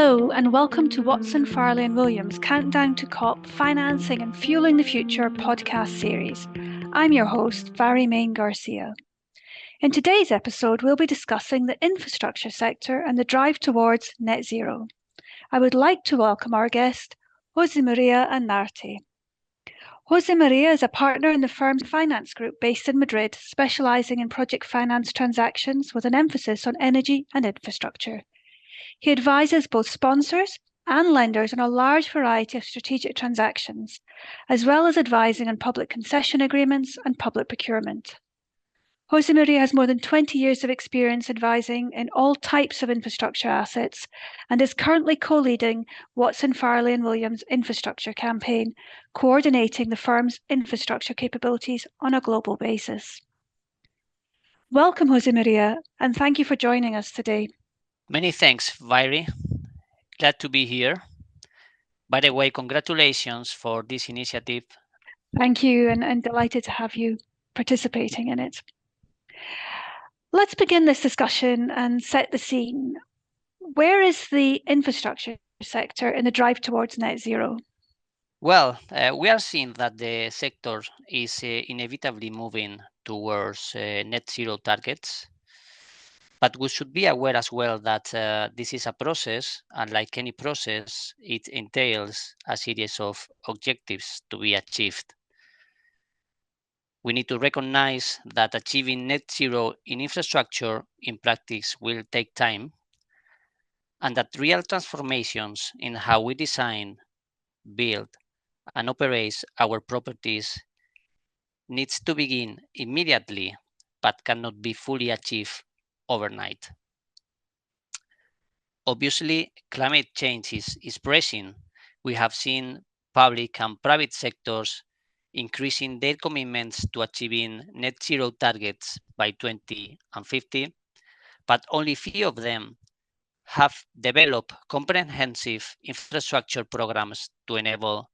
Hello and welcome to Watson, Farley and Williams Countdown to COP Financing and Fueling the Future podcast series. I'm your host, Mhairi Main Garcia. In today's episode, we'll be discussing the infrastructure sector and the drive towards net zero. I would like to welcome our guest, José María Anarte. José María is a partner in the firm's finance group based in Madrid, specializing in project finance transactions with an emphasis on energy and infrastructure. He advises both sponsors and lenders on a large variety of strategic transactions, as well as advising on public concession agreements and public procurement. José María has more than 20 years of experience advising in all types of infrastructure assets and is currently co-leading Watson, Farley and Williams' infrastructure campaign, coordinating the firm's infrastructure capabilities on a global basis. Welcome, José María, and thank you for joining us today. Many thanks, Mhairi. Glad to be here. By the way, congratulations for this initiative. Thank you, and delighted to have you participating in it. Let's begin this discussion and set the scene. Where is the infrastructure sector in the drive towards net zero? Well, we are seeing that the sector is inevitably moving towards net zero targets. But we should be aware as well that this is a process, and like any process, it entails a series of objectives to be achieved. We need to recognize that achieving net zero in infrastructure in practice will take time, and that real transformations in how we design, build, and operate our properties needs to begin immediately, but cannot be fully achieved overnight. Obviously, climate change is pressing. We have seen public and private sectors increasing their commitments to achieving net zero targets by 2050, but only few of them have developed comprehensive infrastructure programs to enable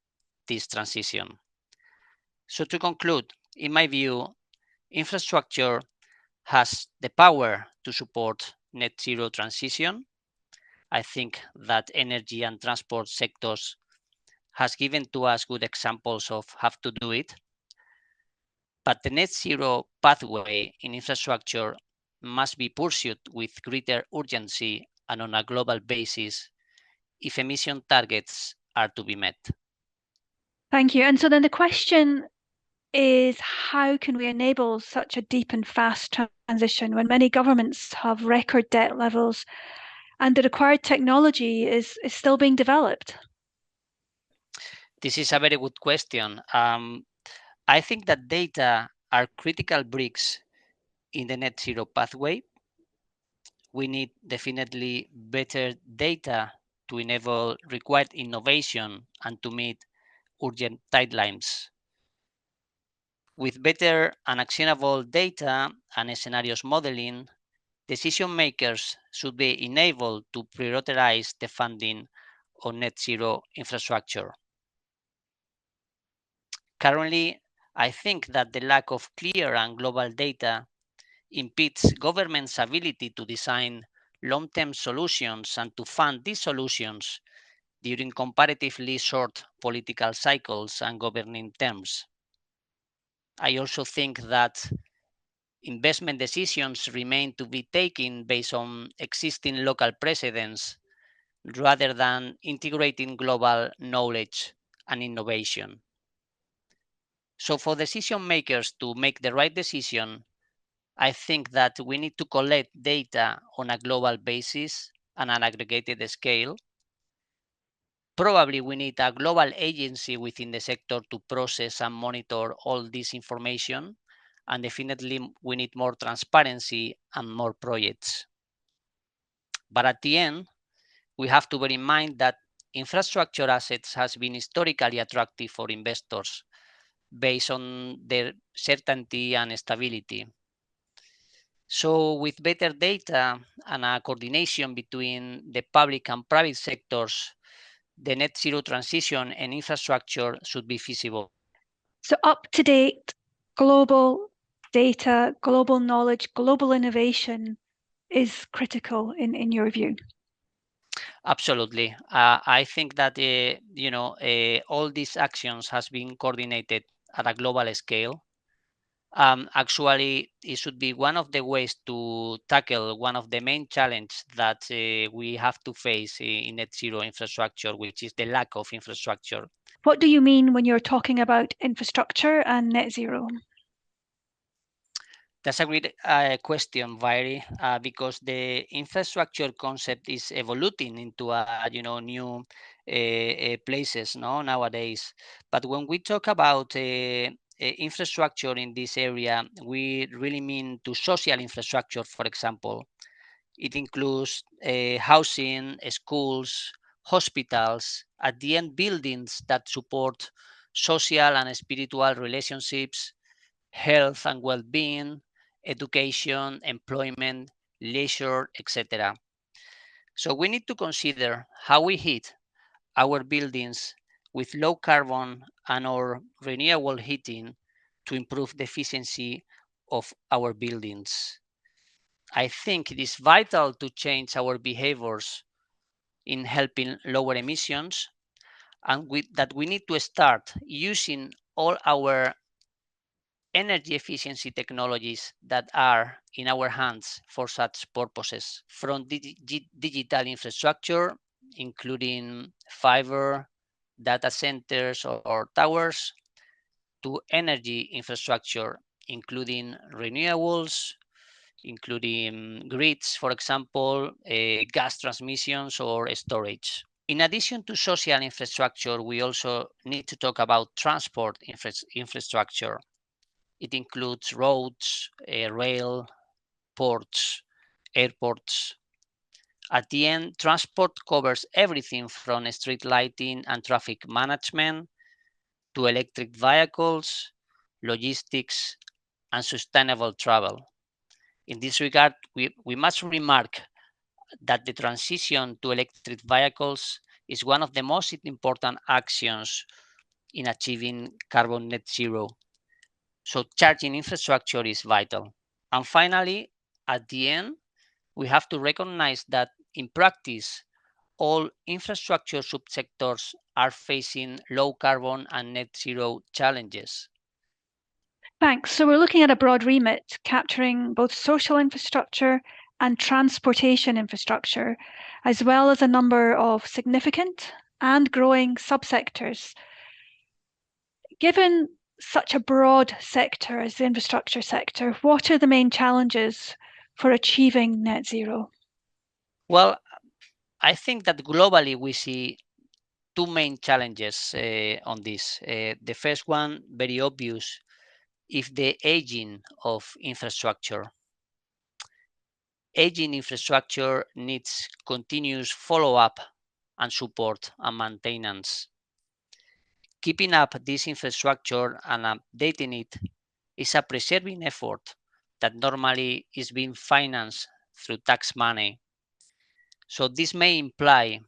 this transition. So to conclude, in my view, infrastructure has the power to support net zero transition. I think that energy and transport sectors has given to us good examples of how to do it. But the net zero pathway in infrastructure must be pursued with greater urgency and on a global basis if emission targets are to be met. Thank you. And so then the question is, how can we enable such a deep and fast transition when many governments have record debt levels and the required technology is still being developed? This is a very good question. I think that data are critical bricks in the net zero pathway. We need definitely better data to enable required innovation and to meet urgent timelines. With better and actionable data and scenarios modeling, decision makers should be enabled to prioritize the funding on net zero infrastructure. Currently, I think that the lack of clear and global data impedes governments' ability to design long-term solutions and to fund these solutions during comparatively short political cycles and governing terms. I also think that investment decisions remain to be taken based on existing local precedents rather than integrating global knowledge and innovation. So for decision makers to make the right decision, I think that we need to collect data on a global basis and an aggregated scale. Probably we need a global agency within the sector to process and monitor all this information. And definitely we need more transparency and more projects. But at the end, we have to bear in mind that infrastructure assets has been historically attractive for investors based on their certainty and stability. So with better data and a coordination between the public and private sectors, the net zero transition and infrastructure should be feasible. So up-to-date global data, global knowledge, global innovation is critical in your view. Absolutely. I think that all these actions has been coordinated at a global scale. Actually, it should be one of the ways to tackle one of the main challenges that we have to face in net zero infrastructure, which is the lack of infrastructure. What do you mean when you're talking about infrastructure and net zero? That's a great question, Mhairi, because the infrastructure concept is evolving into a new places nowadays. But when we talk about infrastructure in this area, we really mean to social infrastructure, for example. It includes housing, schools, hospitals, at the end buildings that support social and spiritual relationships, health and well-being, education, employment, leisure, etc. So we need to consider how we heat our buildings with low carbon and or renewable heating to improve the efficiency of our buildings. I think it is vital to change our behaviors in helping lower emissions, and that we need to start using all our energy efficiency technologies that are in our hands for such purposes, from digital infrastructure, including fiber, data centers or towers, to energy infrastructure, including renewables, including grids, for example, gas transmissions or storage. In addition to social infrastructure, we also need to talk about transport infrastructure. It includes roads, rail, ports, airports. At the end, transport covers everything from street lighting and traffic management to electric vehicles, logistics, and sustainable travel. In this regard, we must remark that the transition to electric vehicles is one of the most important actions in achieving carbon net zero. So charging infrastructure is vital. And finally, at the end, we have to recognize that in practice, all infrastructure subsectors are facing low carbon and net zero challenges. Thanks. So we're looking at a broad remit, capturing both social infrastructure and transportation infrastructure, as well as a number of significant and growing subsectors. Given such a broad sector as the infrastructure sector, what are the main challenges for achieving net zero? Well, I think that globally we see two main challenges on this. The first one, very obvious, is the aging of infrastructure. Aging infrastructure needs continuous follow-up and support and maintenance. Keeping up this infrastructure and updating it is a preserving effort that normally is being financed through tax money. So this may imply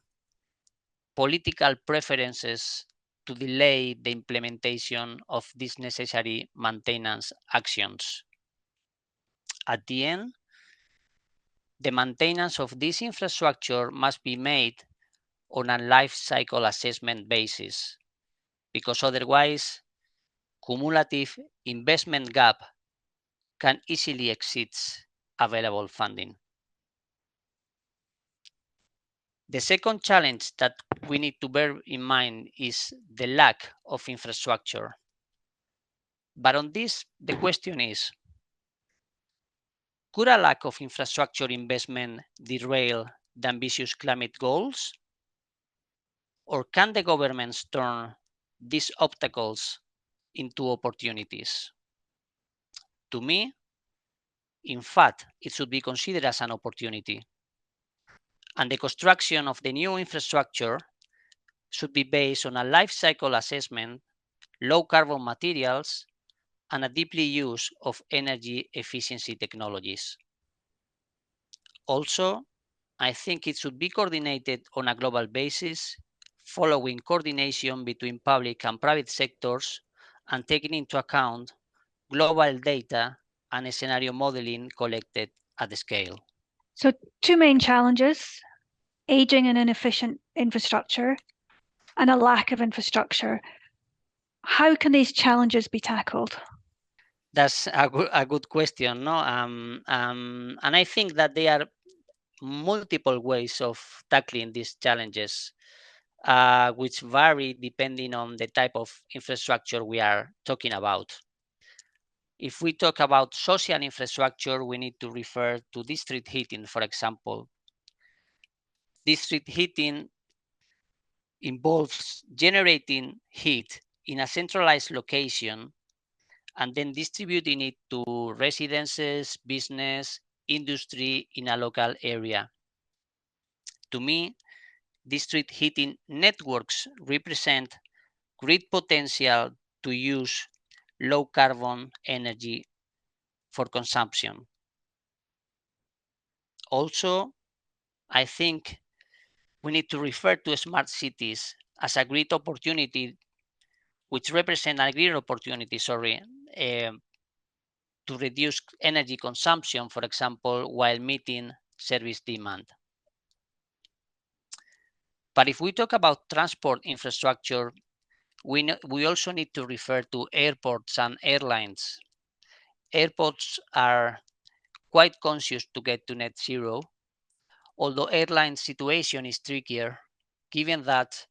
political preferences to delay the implementation of these necessary maintenance actions. At the end, the maintenance of this infrastructure must be made on a life cycle assessment basis, because otherwise, cumulative investment gap can easily exceed available funding. The second challenge that we need to bear in mind is the lack of infrastructure. But on this, the question is, could a lack of infrastructure investment derail the ambitious climate goals? Or can the governments turn these obstacles into opportunities? To me, in fact, it should be considered as an opportunity. And the construction of the new infrastructure should be based on a life cycle assessment, low carbon materials, and a deeply use of energy efficiency technologies. Also, I think it should be coordinated on a global basis, following coordination between public and private sectors and taking into account global data and scenario modeling collected at the scale. So, two main challenges. aging and inefficient infrastructure, and a lack of infrastructure. How can these challenges be tackled? That's a good question, no? And I think that there are multiple ways of tackling these challenges, which vary depending on the type of infrastructure we are talking about. If we talk about social infrastructure, we need to refer to district heating, for example. District heating involves generating heat in a centralized location and then distributing it to residences, business, industry in a local area. To me, district heating networks represent great potential to use low carbon energy for consumption. Also, I think we need to refer to smart cities as a great opportunity, which represent a great opportunity, to reduce energy consumption, for example, while meeting service demand. But if we talk about transport infrastructure, we also need to refer to airports and airlines. Airports are quite conscious to get to net zero, although airline situation is trickier, given that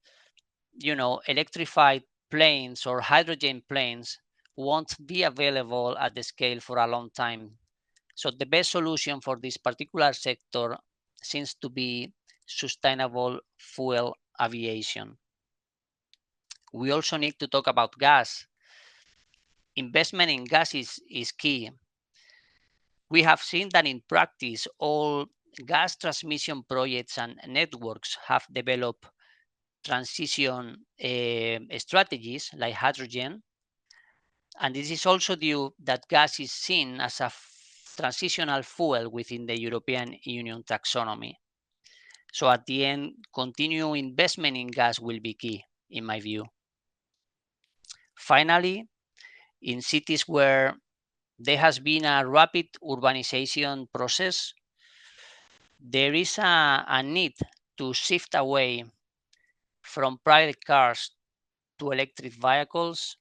electrified planes or hydrogen planes won't be available at the scale for a long time. So the best solution for this particular sector seems to be sustainable fuel aviation. We also need to talk about gas. Investment in gas is key. We have seen that in practice, all gas transmission projects and networks have developed transition strategies like hydrogen. And this is also due that gas is seen as a transitional fuel within the European Union taxonomy. So at the end, continued investment in gas will be key, in my view. Finally, in cities where there has been a rapid urbanization process, there is a need to shift away from private cars to electric vehicles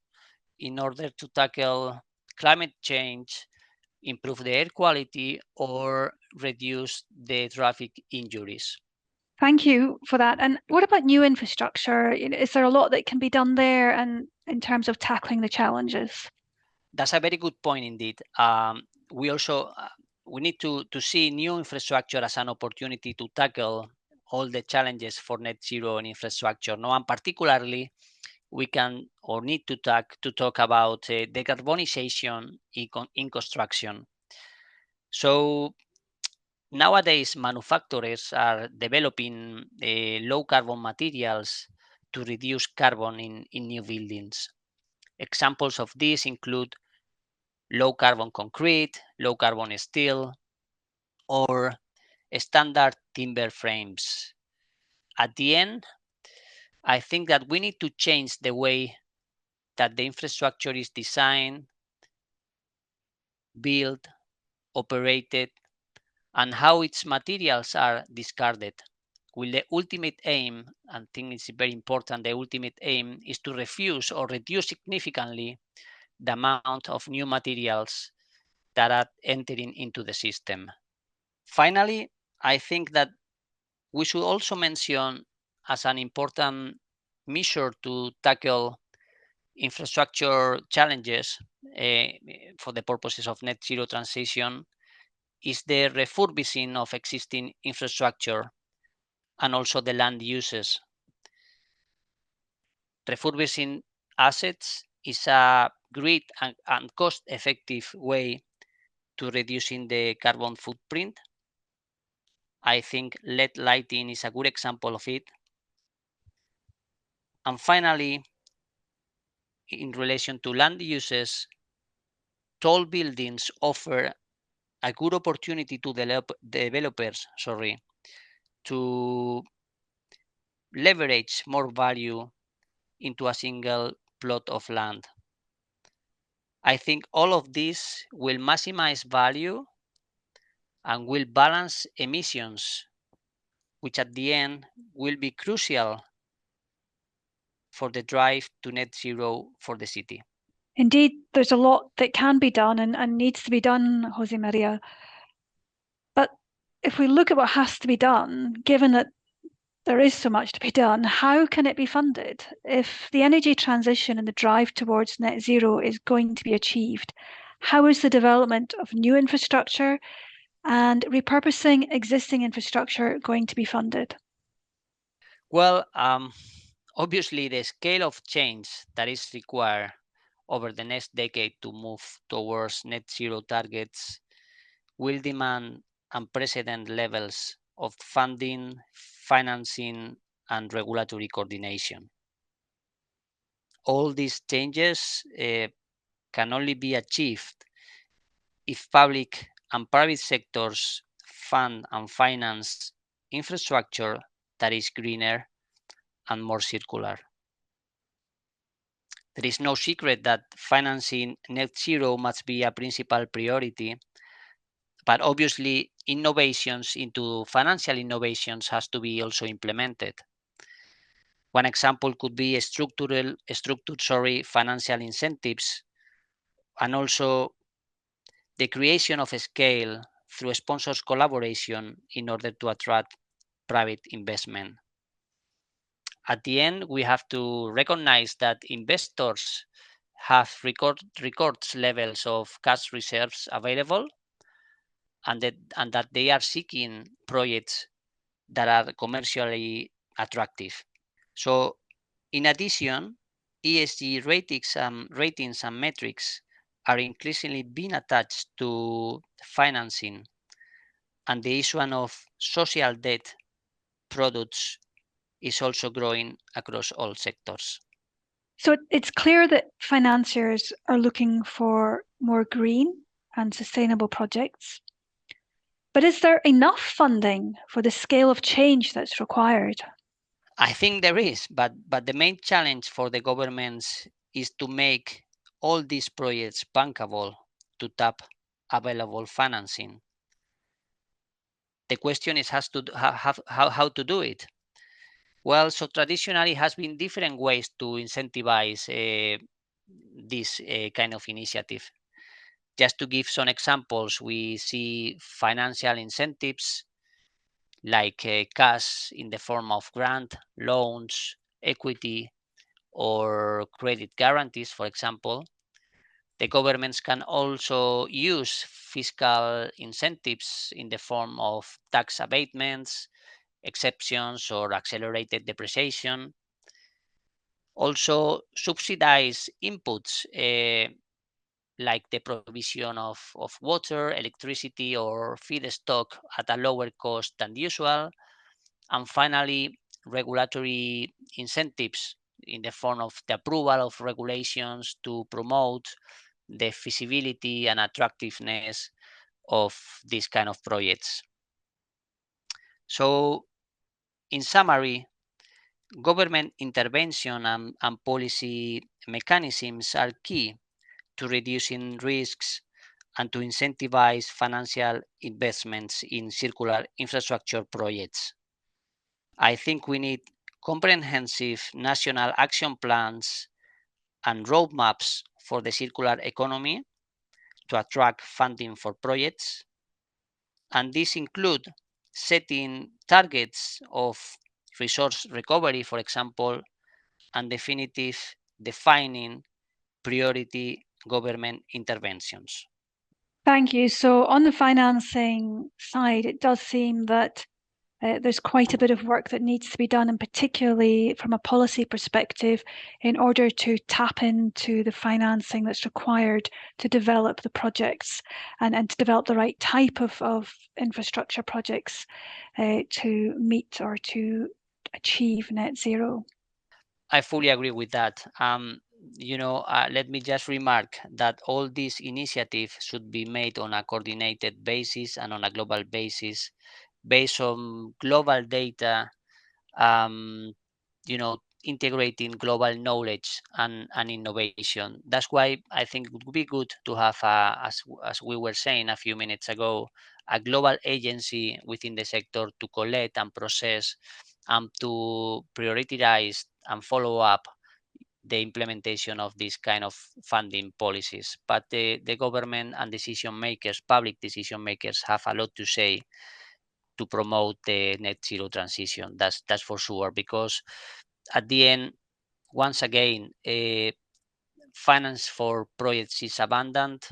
in order to tackle climate change, improve the air quality, or reduce the traffic injuries. Thank you for that. And what about new infrastructure? Is there a lot that can be done there and in terms of tackling the challenges? That's a very good point indeed. We also we need to see new infrastructure as an opportunity to tackle all the challenges for net zero and infrastructure. No, and particularly we can or need to talk about decarbonization in construction. So nowadays, manufacturers are developing low carbon materials to reduce carbon in new buildings. Examples of this include low carbon concrete, low carbon steel, or standard timber frames. At the end, I think that we need to change the way that the infrastructure is designed, built, operated, and how its materials are discarded. With the ultimate aim, and I think it's very important, the ultimate aim is to refuse or reduce significantly the amount of new materials that are entering into the system. Finally, I think that we should also mention as an important measure to tackle infrastructure challenges for the purposes of net zero transition is the refurbishing of existing infrastructure and also the land uses. Refurbishing assets is a great and cost-effective way to reducing the carbon footprint. I think LED lighting is a good example of it. And finally, in relation to land uses, tall buildings offer a good opportunity to developers to leverage more value into a single plot of land. I think all of this will maximize value and will balance emissions which at the end will be crucial for the drive to net zero for the city. Indeed, there's a lot that can be done and needs to be done, Jose Maria. But if we look at what has to be done, given that there is so much to be done, how can it be funded? If the energy transition and the drive towards net zero is going to be achieved, how is the development of new infrastructure and repurposing existing infrastructure going to be funded? Well, obviously, the scale of change that is required over the next decade to move towards net zero targets will demand unprecedented levels of funding, financing, and regulatory coordination. All these changes can only be achieved if public and private sectors fund and finance infrastructure that is greener and more circular. There is no secret that financing net zero must be a principal priority, but obviously innovations into financial innovations has to be also implemented. One example could be structured financial incentives, and also the creation of a scale through sponsors collaboration in order to attract private investment. At the end, we have to recognize that investors have records levels of cash reserves available, and that they are seeking projects that are commercially attractive. So in addition, ESG ratings and metrics are increasingly being attached to financing, and the issuance of social debt products is also growing across all sectors. So it's clear that financiers are looking for more green and sustainable projects. But is there enough funding for the scale of change that's required? I think there is, but the main challenge for the governments is to make all these projects bankable to tap available financing. The question is how to do it. Well, so traditionally has been different ways to incentivize this kind of initiative. Just to give some examples, we see financial incentives like cash in the form of grant, loans, equity, or credit guarantees, for example. The governments can also use fiscal incentives in the form of tax abatements, exceptions, or accelerated depreciation. Also, subsidize inputs like the provision of water, electricity, or feedstock at a lower cost than usual. And finally, regulatory incentives in the form of the approval of regulations to promote the feasibility and attractiveness of these kind of projects. So, in summary, government intervention and policy mechanisms are key to reducing risks and to incentivize financial investments in circular infrastructure projects. I think we need comprehensive national action plans and roadmaps for the circular economy to attract funding for projects. And these include setting targets of resource recovery, for example, and defining priority government interventions. Thank you. So on the financing side, it does seem that there's quite a bit of work that needs to be done, and particularly from a policy perspective, in order to tap into the financing that's required to develop the projects and to develop the right type of infrastructure projects to meet or to achieve net zero. I fully agree with that. Let me just remark that all these initiatives should be made on a coordinated basis and on a global basis, based on global data, integrating global knowledge and innovation. That's why I think it would be good to have, as we were saying a few minutes ago, a global agency within the sector to collect and process and to prioritize and follow up the implementation of these kind of funding policies. But the government and decision makers, public decision makers, have a lot to say to promote the net zero transition. That's for sure, because at the end, once again, finance for projects is abundant.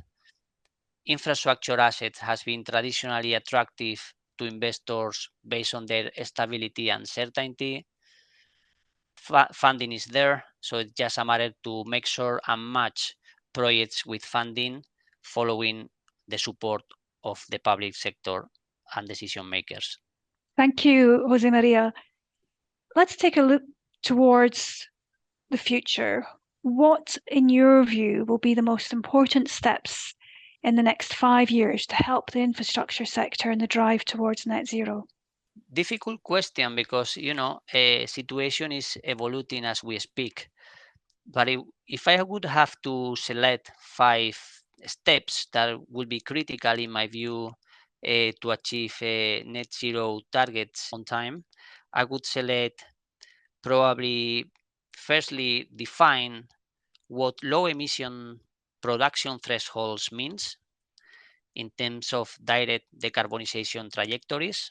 Infrastructure assets has been traditionally attractive to investors based on their stability and certainty. Funding is there, so it's just a matter to make sure and match projects with funding following the support of the public sector and decision makers. Thank you, Jose Maria. Let's take a look towards the future. What, in your view, will be the most important steps in the next 5 years to help the infrastructure sector in the drive towards net zero? Difficult question, because situation is evolving as we speak. But if I would have to select 5 steps that would be critical in my view to achieve net zero targets on time, I would select probably firstly define what low emission production thresholds means in terms of direct decarbonization trajectories.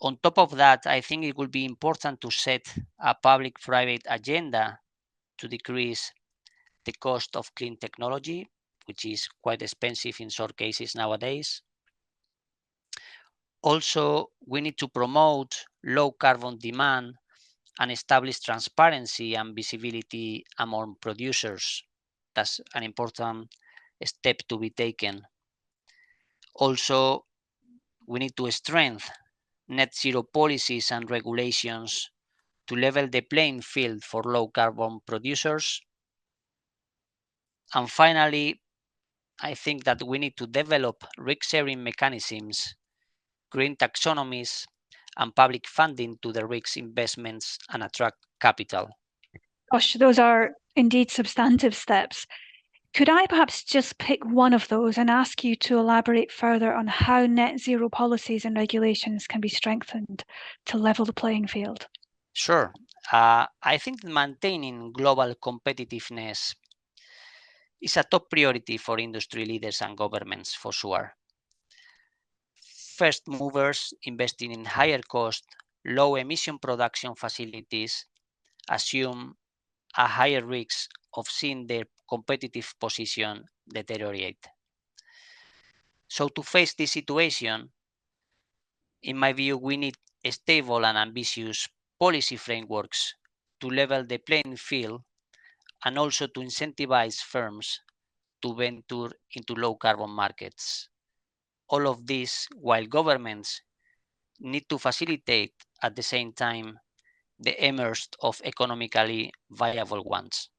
On top of that, I think it will be important to set a public-private agenda to decrease the cost of clean technology, which is quite expensive in some cases nowadays. Also, we need to promote low carbon demand and establish transparency and visibility among producers. That's an important step to be taken. Also, we need to strengthen net zero policies and regulations to level the playing field for low carbon producers. And finally, I think that we need to develop risk-sharing mechanisms, green taxonomies, and public funding to the risk investments and attract capital. Gosh, those are indeed substantive steps. Could I perhaps just pick one of those and ask you to elaborate further on how net zero policies and regulations can be strengthened to level the playing field? Sure. I think maintaining global competitiveness is a top priority for industry leaders and governments, for sure. First movers investing in higher cost, low emission production facilities assume a higher risk of seeing their competitive position deteriorate. So to face this situation, in my view, we need stable and ambitious policy frameworks to level the playing field and also to incentivize firms to venture into low carbon markets. All of this while governments need to facilitate at the same time the emergence of economically viable ones.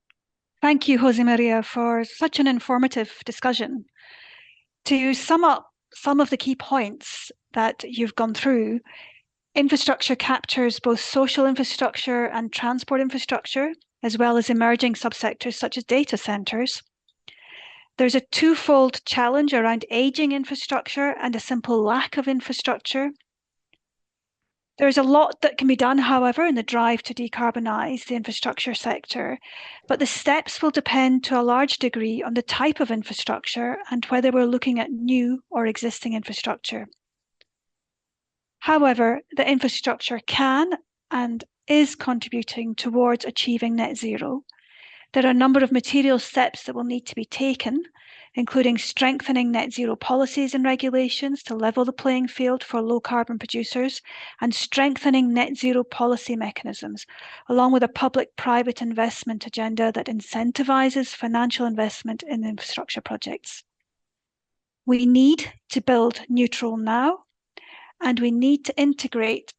Thank you, Jose Maria, for such an informative discussion. To sum up some of the key points that you've gone through, infrastructure captures both social infrastructure and transport infrastructure, as well as emerging subsectors such as data centers. There's a twofold challenge around aging infrastructure and a simple lack of infrastructure. There's a lot that can be done, however, in the drive to decarbonise the infrastructure sector, but the steps will depend to a large degree on the type of infrastructure and whether we're looking at new or existing infrastructure. However, the infrastructure can and is contributing towards achieving net zero. There are a number of material steps that will need to be taken, including strengthening net zero policies and regulations to level the playing field for low carbon producers, and strengthening net zero policy mechanisms, along with a public-private investment agenda that incentivizes financial investment in infrastructure projects. We need to build neutral now, and we need to integrate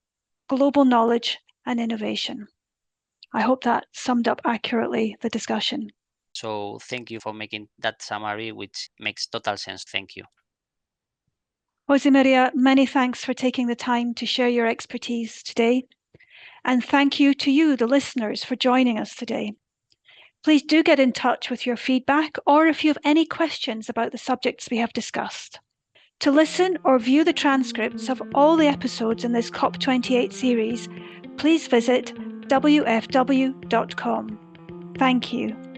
global knowledge and innovation. I hope that summed up accurately the discussion. So thank you for making that summary, which makes total sense. Thank you. Jose Maria, many thanks for taking the time to share your expertise today. And thank you to you, the listeners, for joining us today. Please do get in touch with your feedback or if you have any questions about the subjects we have discussed. To listen or view the transcripts of all the episodes in this COP28 series, please visit wfw.com. Thank you.